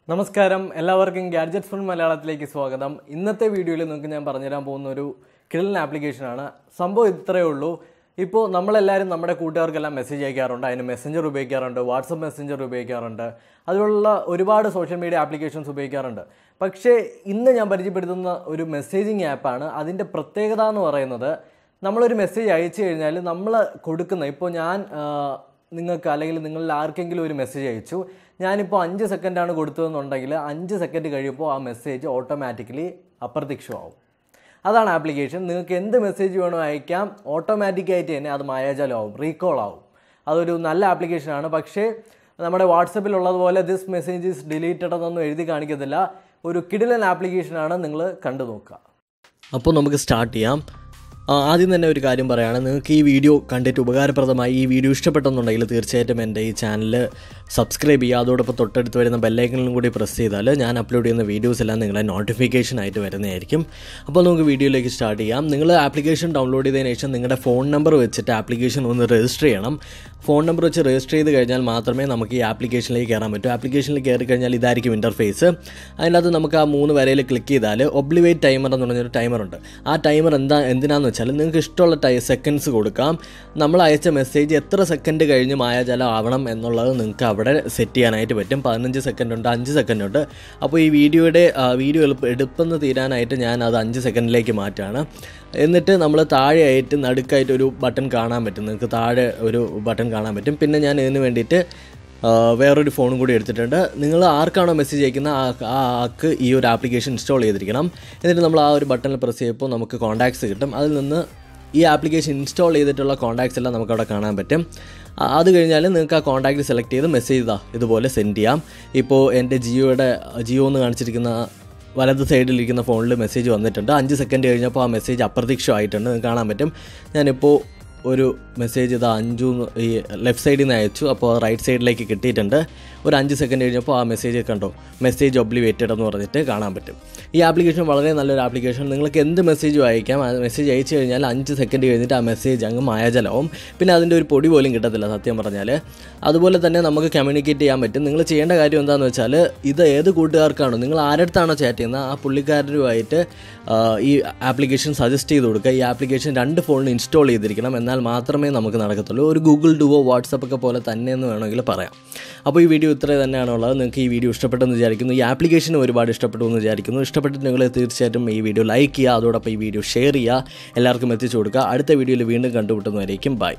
നമസ്കാരം എല്ലാവർക്കും gadgets from മലയാളത്തിലേക്ക് സ്വാഗതം. ഇന്നത്തെ വീഡിയോയിൽ നിങ്ങൾക്ക് ഞാൻ പറഞ്ഞുതരാൻ പോകുന്ന ഒരു കിടിലൻ ആപ്ലിക്കേഷനാണ്. സംഭവം ഇത്രയേ ഉള്ളൂ. ഇപ്പോൾ നമ്മളെല്ലാവരും നമ്മുടെ കൂട്ടുകാർക്കെല്ലാം മെസ്സേജ് അയക്കാറുണ്ട്, അതിന് മെസ്സഞ്ചർ ഉപയോഗിക്കാറുണ്ട്, വാട്സപ്പ് മെസ്സഞ്ചർ ഉപയോഗിക്കാറുണ്ട്, അതുപോലുള്ള ഒരുപാട് സോഷ്യൽ മീഡിയ ആപ്ലിക്കേഷൻസ് ഉപയോഗിക്കാറുണ്ട്. പക്ഷേ ഇന്ന് ഞാൻ പരിചയപ്പെടുത്തുന്ന ഒരു മെസ്സേജിങ് ആപ്പാണ്. അതിൻ്റെ പ്രത്യേകത എന്ന് പറയുന്നത്, നമ്മളൊരു മെസ്സേജ് അയച്ചു കഴിഞ്ഞാൽ നമ്മൾ കൊടുക്കുന്ന, ഇപ്പോൾ ഞാൻ നിങ്ങൾക്ക് അല്ലെങ്കിൽ നിങ്ങളിൽ ആർക്കെങ്കിലും ഒരു മെസ്സേജ് അയച്ചു, ഞാനിപ്പോൾ 5 സെക്കൻഡാണ് കൊടുത്തതെന്നുണ്ടെങ്കിൽ 5 സെക്കൻഡ് കഴിയുമ്പോൾ ആ മെസ്സേജ് ഓട്ടോമാറ്റിക്കലി അപ്രത്യക്ഷമാവും. അതാണ് ആപ്ലിക്കേഷൻ. നിങ്ങൾക്ക് എന്ത് മെസ്സേജ് വേണോ അയക്കാം, ഓട്ടോമാറ്റിക്കായിട്ട് തന്നെ അത് മായാജാലമാവും, റീകോൾ ആവും. അതൊരു നല്ല ആപ്ലിക്കേഷനാണ്. പക്ഷേ നമ്മുടെ വാട്സപ്പിലുള്ളതുപോലെ ദിസ് മെസ്സേജ് ഈസ് ഡിലീറ്റഡ് എന്നൊന്നും എഴുതി കാണിക്കത്തില്ല. ഒരു കിടിലൻ ആപ്ലിക്കേഷനാണ്, നിങ്ങൾ കണ്ടു നോക്കുക. അപ്പോൾ നമുക്ക് സ്റ്റാർട്ട് ചെയ്യാം. ആദ്യം തന്നെ ഒരു കാര്യം പറയുകയാണ്, നിങ്ങൾക്ക് ഈ വീഡിയോ കണ്ടിട്ട് ഉപകാരപ്രദമായി, ഈ വീഡിയോ ഇഷ്ടപ്പെട്ടെന്നുണ്ടെങ്കിൽ തീർച്ചയായിട്ടും എൻ്റെ ഈ ചാനൽ സബ്സ്ക്രൈബ് ചെയ്യുക. അതോടൊപ്പം തൊട്ടടുത്ത് വരുന്ന ബെല്ലൈക്കണിലും കൂടി പ്രസ് ചെയ്താൽ ഞാൻ അപ്ലോഡ് ചെയ്യുന്ന വീഡിയോസ് എല്ലാം നിങ്ങളെ നോട്ടിഫിക്കേഷനായിട്ട് വരുന്നതായിരിക്കും. അപ്പോൾ നമുക്ക് വീഡിയോയിലേക്ക് സ്റ്റാർട്ട് ചെയ്യാം. നിങ്ങൾ ആപ്ലിക്കേഷൻ ഡൗൺലോഡ് ചെയ്തതിന് ശേഷം നിങ്ങളുടെ ഫോൺ നമ്പർ വെച്ചിട്ട് ആപ്ലിക്കേഷൻ ഒന്ന് രജിസ്റ്റർ ചെയ്യണം. ഫോൺ നമ്പർ വെച്ച് രജിസ്റ്റർ ചെയ്ത് കഴിഞ്ഞാൽ മാത്രമേ നമുക്ക് ഈ ആപ്ലിക്കേഷനിലേക്ക് കയറാൻ പറ്റൂ. ആപ്ലിക്കേഷനിൽ കയറി കഴിഞ്ഞാൽ ഇതായിരിക്കും ഇൻ്റർഫേസ്. അതിനകത്ത് നമുക്ക് ആ 3 വരയിൽ ക്ലിക്ക് ചെയ്താൽ ഒബ്ലിവേറ്റ് ടൈമർ എന്ന് പറഞ്ഞൊരു ടൈമറുണ്ട്. ആ ടൈമർ എന്തിനാണെന്ന് വെച്ചാൽ നിങ്ങൾക്ക് ഇഷ്ടമുള്ള സെക്കൻഡ്സ് കൊടുക്കാം. നമ്മൾ അയച്ച മെസ്സേജ് എത്ര സെക്കൻഡ് കഴിഞ്ഞ് മായാജാലം ആവണം എന്നുള്ളത് നിങ്ങൾക്ക് അവിടെ സെറ്റ് ചെയ്യാനായിട്ട് പറ്റും. 15 സെക്കൻഡ് ഉണ്ട്, 5 സെക്കൻഡ് ഉണ്ട്. അപ്പോൾ ഈ വീഡിയോ എടുപ്പെന്ന് തീരാനായിട്ട് ഞാൻ അത് 5 സെക്കൻഡിലേക്ക് മാറ്റുകയാണ്. എന്നിട്ട് നമ്മൾ താഴെയായിട്ട് നടുക്കായിട്ട് ഒരു ബട്ടൺ കാണാൻ പറ്റും, നിങ്ങൾക്ക് താഴെ ഒരു ബട്ടൺ കാണാൻ പറ്റും. പിന്നെ ഞാൻ ഇതിന് വേണ്ടിയിട്ട് വേറൊരു ഫോണും കൂടി എടുത്തിട്ടുണ്ട്. നിങ്ങൾ ആർക്കാണോ മെസ്സേജ് അയക്കുന്ന ആ ആൾക്ക് ഈ ഒരു ആപ്ലിക്കേഷൻ ഇൻസ്റ്റാൾ ചെയ്തിരിക്കണം. എന്നിട്ട് നമ്മൾ ആ ഒരു ബട്ടണിൽ പ്രസ് ചെയ്യുമ്പോൾ നമുക്ക് കോൺടാക്ട്സ് കിട്ടും. അതിൽ നിന്ന് ഈ ആപ്ലിക്കേഷൻ ഇൻസ്റ്റാൾ ചെയ്തിട്ടുള്ള കോൺടാക്ട്സ് എല്ലാം നമുക്കവിടെ കാണാൻ പറ്റും. അത് കഴിഞ്ഞാൽ നിങ്ങൾക്ക് ആ കോൺടാക്റ്റ് സെലക്ട് ചെയ്ത് മെസ്സേജ് ഇതുപോലെ സെൻഡ് ചെയ്യാം. ഇപ്പോൾ എൻ്റെ ജിയോ എന്ന് കാണിച്ചിരിക്കുന്ന വലത് സൈഡിലിരിക്കുന്ന ഫോണിൽ മെസ്സേജ് വന്നിട്ടുണ്ട്. 5 സെക്കൻഡ് കഴിഞ്ഞപ്പോൾ ആ മെസ്സേജ് അപ്രത്യക്ഷമായിട്ടുണ്ട്, നിങ്ങൾക്ക് കാണാൻ പറ്റും. ഞാനിപ്പോൾ ഒരു മെസ്സേജ് 5 ഈ ലെഫ്റ്റ് സൈഡിൽ നിന്ന് അയച്ചു, അപ്പോൾ റൈറ്റ് സൈഡിലേക്ക് കിട്ടിയിട്ടുണ്ട്. ഒരു 5 സെക്കൻഡ് കഴിഞ്ഞപ്പോൾ ആ മെസ്സേജ് കണ്ടോ, മെസ്സേജ് ഒബ്ലിവേറ്റഡ് എന്ന് പറഞ്ഞിട്ട് കാണാൻ പറ്റും. ഈ ആപ്ലിക്കേഷൻ വളരെ നല്ലൊരു ആപ്ലിക്കേഷൻ. നിങ്ങൾക്ക് എന്ത് മെസ്സേജും അയക്കാം. ആ മെസ്സേജ് അയച്ചു കഴിഞ്ഞാൽ 5 സെക്കൻഡ് കഴിഞ്ഞിട്ട് ആ മെസ്സേജ് അങ്ങ് മായാജലവും. പിന്നെ അതിൻ്റെ ഒരു പൊടി പോലും കിട്ടത്തില്ല സത്യം പറഞ്ഞാൽ. അതുപോലെ തന്നെ നമുക്ക് കമ്മ്യൂണിക്കേറ്റ് ചെയ്യാൻ പറ്റും. നിങ്ങൾ ചെയ്യേണ്ട കാര്യം എന്താണെന്ന് വെച്ചാൽ, ഇത് ഏത് കൂട്ടുകാർക്കാണോ, നിങ്ങൾ ആരടുത്താണോ ചാറ്റ് ചെയ്യുന്നത് ആ പുള്ളിക്കാരുമായിട്ട് ഈ ആപ്ലിക്കേഷൻ സജസ്റ്റ് ചെയ്ത് കൊടുക്കുക. ഈ ആപ്ലിക്കേഷൻ 2 ഫോണിൽ ഇൻസ്റ്റാൾ ചെയ്തിരിക്കണം, എന്നാൽ മാത്രമേ നമുക്ക് നടക്കത്തുള്ളൂ. ഒരു ഗൂഗിൾ ഡുവോ വാട്സപ്പൊക്കെ പോലെ തന്നെയെന്ന് വേണമെങ്കിൽ പറയാം. അപ്പോൾ ഈ വീഡിയോ ഇത്ര തന്നെയാണുള്ളത്. നിങ്ങൾക്ക് ഈ വീഡിയോ ഇഷ്ടപ്പെട്ടെന്ന് വിചാരിക്കുന്നു. ഈ ആപ്ലിക്കേഷൻ ഒരുപാട് ഇഷ്ടപ്പെട്ടു എന്ന് വിചാരിക്കുന്നു. ഇഷ്ടപ്പെട്ടിട്ട് നിങ്ങൾ തീർച്ചയായിട്ടും ഈ വീഡിയോ ലൈക്ക് ചെയ്യുക, അതോടൊപ്പം ഈ വീഡിയോ ഷെയർ ചെയ്യുക, എല്ലാവർക്കും എത്തിച്ചു കൊടുക്കുക. അടുത്ത വീഡിയോയിൽ വീണ്ടും കണ്ടുമുട്ടുന്നതായിരിക്കും. ബൈ.